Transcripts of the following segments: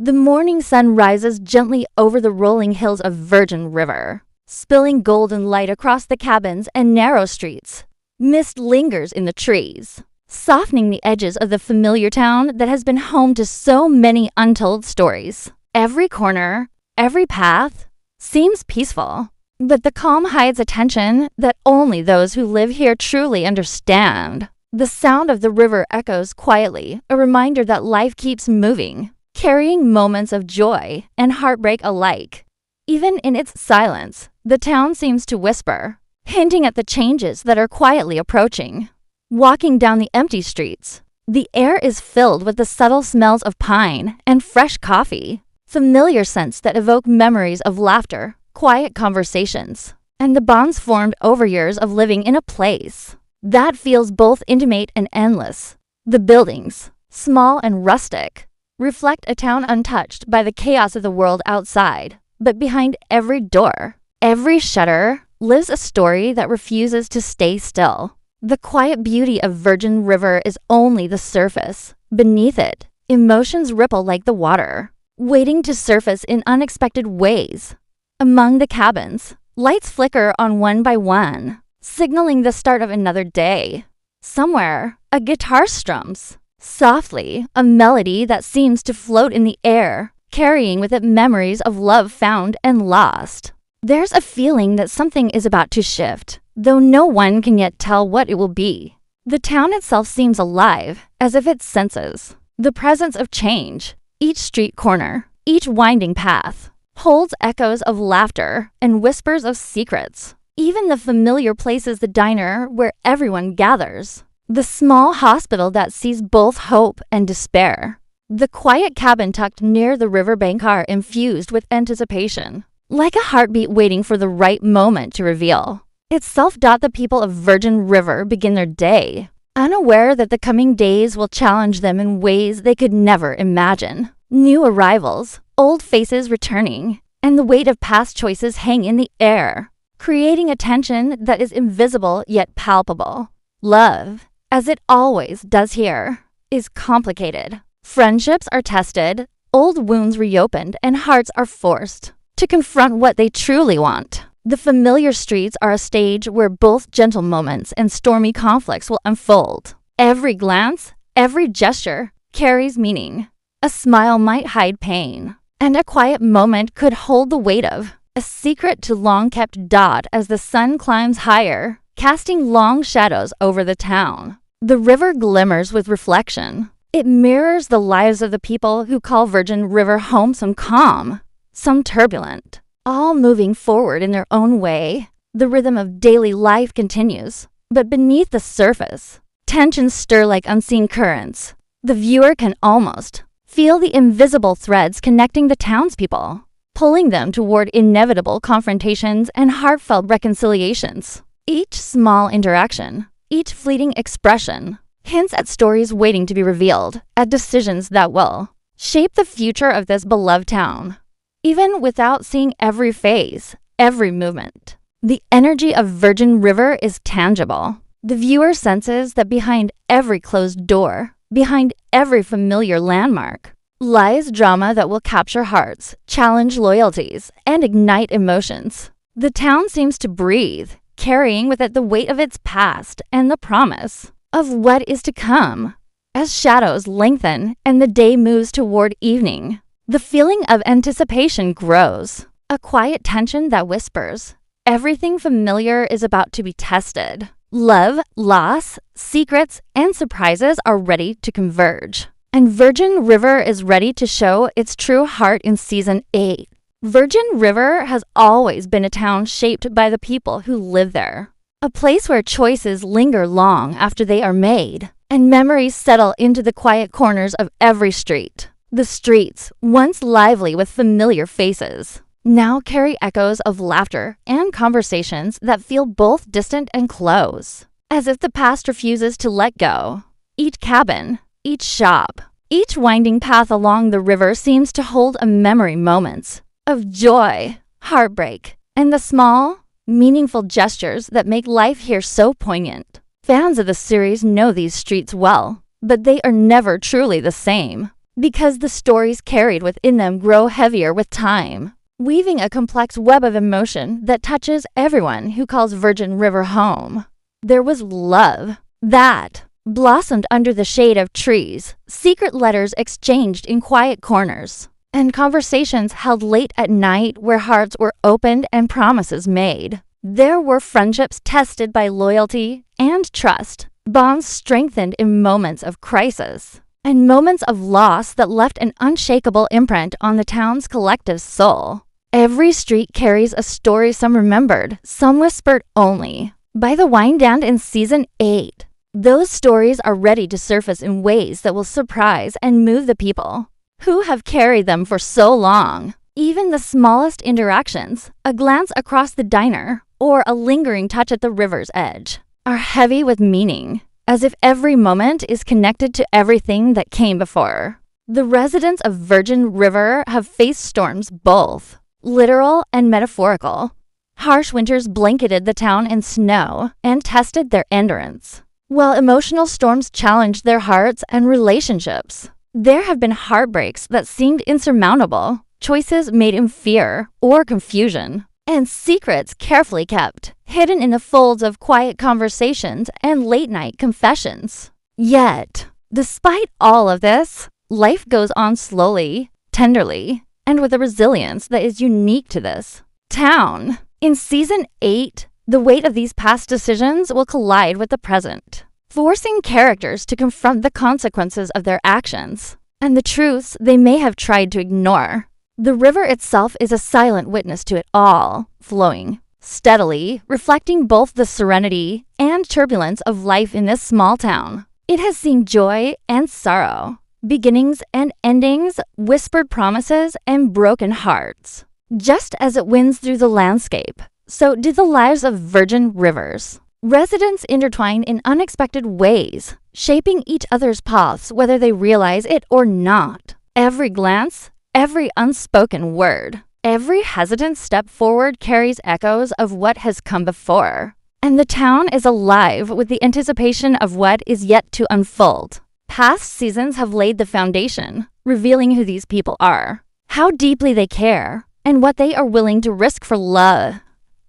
The morning sun rises gently over the rolling hills of Virgin River, spilling golden light across the cabins and narrow streets. Mist lingers in the trees, softening the edges of the familiar town that has been home to so many untold stories. Every corner, every path, seems peaceful, but the calm hides a tension that only those who live here truly understand. The sound of the river echoes quietly, a reminder that life keeps moving, carrying moments of joy and heartbreak alike. Even in its silence, the town seems to whisper, hinting at the changes that are quietly approaching. Walking down the empty streets, the air is filled with the subtle smells of pine and fresh coffee, familiar scents that evoke memories of laughter, quiet conversations, and the bonds formed over years of living in a place that feels both intimate and endless. The buildings, small and rustic, reflect a town untouched by the chaos of the world outside. But behind every door, every shutter, lives a story that refuses to stay still. The quiet beauty of Virgin River is only the surface. Beneath it, emotions ripple like the water, waiting to surface in unexpected ways. Among the cabins, lights flicker on one by one, signaling the start of another day. Somewhere, a guitar strums softly, a melody that seems to float in the air, carrying with it memories of love found and lost. There's a feeling that something is about to shift, though no one can yet tell what it will be. The town itself seems alive, as if it senses the presence of change. Each street corner, each winding path, holds echoes of laughter and whispers of secrets. Even the familiar place is the diner where everyone gathers, the small hospital that sees both hope and despair. The quiet cabin tucked near the riverbank are infused with anticipation, like a heartbeat waiting for the right moment to reveal itself. The people of Virgin River begin their day, unaware that the coming days will challenge them in ways they could never imagine. New arrivals, old faces returning, and the weight of past choices hang in the air, creating a tension that is invisible yet palpable. Love, as it always does here, is complicated. Friendships are tested, old wounds reopened, and hearts are forced to confront what they truly want. The familiar streets are a stage where both gentle moments and stormy conflicts will unfold. Every glance, every gesture carries meaning. A smile might hide pain, and a quiet moment could hold the weight of a secret to long-kept doubt as the sun climbs higher, casting long shadows over the town. The river glimmers with reflection. It mirrors the lives of the people who call Virgin River home, some calm, some turbulent, all moving forward in their own way. The rhythm of daily life continues, but beneath the surface, tensions stir like unseen currents. The viewer can almost feel the invisible threads connecting the townspeople, pulling them toward inevitable confrontations and heartfelt reconciliations. Each small interaction, each fleeting expression, hints at stories waiting to be revealed, at decisions that will shape the future of this beloved town. Even without seeing every phase, every movement, the energy of Virgin River is tangible. The viewer senses that behind every closed door, behind every familiar landmark, lies drama that will capture hearts, challenge loyalties, and ignite emotions. The town seems to breathe, carrying with it the weight of its past and the promise of what is to come. As shadows lengthen and the day moves toward evening, the feeling of anticipation grows, a quiet tension that whispers, everything familiar is about to be tested. Love, loss, secrets, and surprises are ready to converge, and Virgin River is ready to show its true heart in Season 8. Virgin River has always been a town shaped by the people who live there, a place where choices linger long after they are made, and memories settle into the quiet corners of every street. The streets, once lively with familiar faces, now carry echoes of laughter and conversations that feel both distant and close, as if the past refuses to let go. Each cabin, each shop, each winding path along the river seems to hold a memory moments of joy, heartbreak, and the small, meaningful gestures that make life here so poignant. Fans of the series know these streets well, but they are never truly the same. because the stories carried within them grow heavier with time, weaving a complex web of emotion that touches everyone who calls Virgin River home. There was love that blossomed under the shade of trees, secret letters exchanged in quiet corners, and conversations held late at night where hearts were opened and promises made. There were friendships tested by loyalty and trust, bonds strengthened in moments of crisis, and moments of loss that left an unshakable imprint on the town's collective soul. Every street carries a story, some remembered, some whispered only. By the wind down in Season 8, those stories are ready to surface in ways that will surprise and move the people who have carried them for so long. Even the smallest interactions, a glance across the diner, or a lingering touch at the river's edge, are heavy with meaning, as if every moment is connected to everything that came before. The residents of Virgin River have faced storms, both literal and metaphorical. Harsh winters blanketed the town in snow and tested their endurance, while emotional storms challenged their hearts and relationships. There have been heartbreaks that seemed insurmountable, choices made in fear or confusion, and secrets carefully kept, hidden in the folds of quiet conversations and late-night confessions. Yet, despite all of this, life goes on slowly, tenderly, and with a resilience that is unique to this town. In Season 8, the weight of these past decisions will collide with the present, forcing characters to confront the consequences of their actions and the truths they may have tried to ignore. The river itself is a silent witness to it all, flowing steadily, reflecting both the serenity and turbulence of life in this small town. It has seen joy and sorrow, beginnings and endings, whispered promises and broken hearts. Just as it winds through the landscape, so do the lives of Virgin Rivers. Residents intertwine in unexpected ways, shaping each other's paths whether they realize it or not. Every glance, every unspoken word, every hesitant step forward carries echoes of what has come before. And the town is alive with the anticipation of what is yet to unfold. Past seasons have laid the foundation, revealing who these people are, how deeply they care, and what they are willing to risk for love,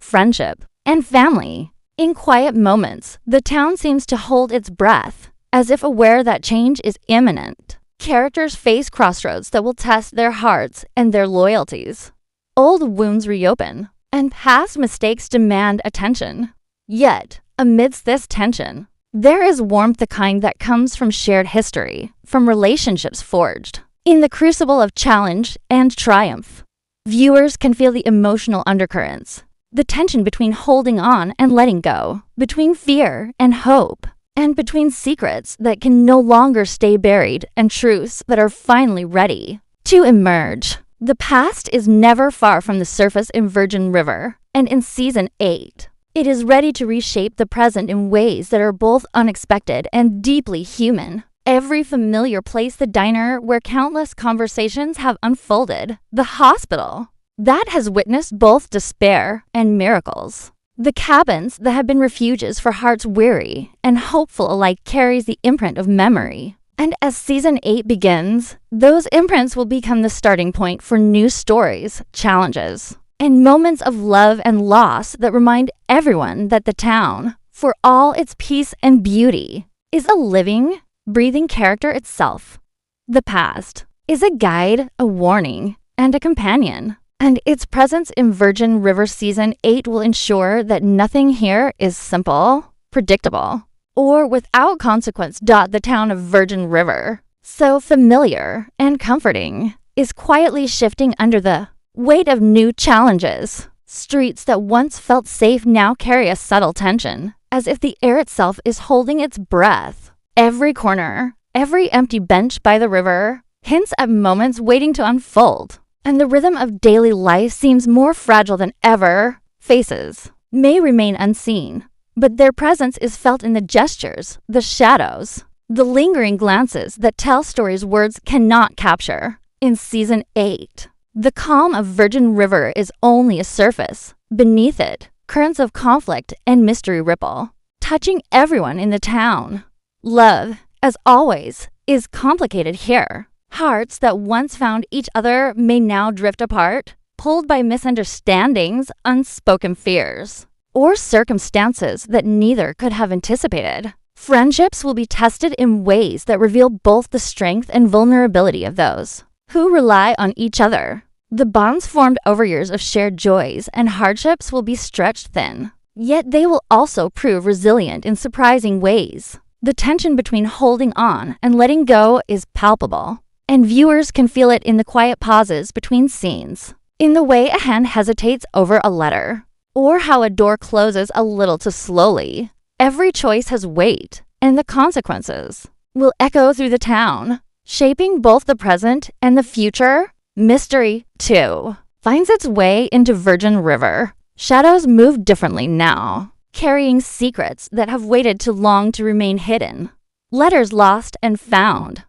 friendship, and family. In quiet moments, the town seems to hold its breath, as if aware that change is imminent. Characters face crossroads that will test their hearts and their loyalties. Old wounds reopen, and past mistakes demand attention. Yet, amidst this tension, there is warmth, the kind that comes from shared history, from relationships forged in the crucible of challenge and triumph. Viewers can feel the emotional undercurrents, the tension between holding on and letting go, between fear and hope, and between secrets that can no longer stay buried and truths that are finally ready to emerge. The past is never far from the surface in Virgin River, and in Season 8, it is ready to reshape the present in ways that are both unexpected and deeply human. Every familiar place, the diner where countless conversations have unfolded, the hospital that has witnessed both despair and miracles, the cabins that have been refuges for hearts weary and hopeful alike carries the imprint of memory. And as Season 8 begins, those imprints will become the starting point for new stories, challenges, and moments of love and loss that remind everyone that the town, for all its peace and beauty, is a living, breathing character itself. The past is a guide, a warning, and a companion, and its presence in Virgin River Season 8 will ensure that nothing here is simple, predictable, or without consequence. The town of Virgin River, so familiar and comforting, is quietly shifting under the weight of new challenges. Streets that once felt safe now carry a subtle tension, as if the air itself is holding its breath. Every corner, every empty bench by the river, hints at moments waiting to unfold, and the rhythm of daily life seems more fragile than ever. Faces may remain unseen, but their presence is felt in the gestures, the shadows, the lingering glances that tell stories words cannot capture. In Season 8, the calm of Virgin River is only a surface. Beneath it, currents of conflict and mystery ripple, touching everyone in the town. Love, as always, is complicated here. Hearts that once found each other may now drift apart, pulled by misunderstandings, unspoken fears, or circumstances that neither could have anticipated. Friendships will be tested in ways that reveal both the strength and vulnerability of those who rely on each other. The bonds formed over years of shared joys and hardships will be stretched thin, yet they will also prove resilient in surprising ways. The tension between holding on and letting go is palpable, and viewers can feel it in the quiet pauses between scenes, in the way a hand hesitates over a letter, or how a door closes a little too slowly. Every choice has weight, and the consequences will echo through the town, shaping both the present and the future. Mystery, too, finds its way into Virgin River. Shadows move differently now, carrying secrets that have waited too long to remain hidden. Letters lost and found,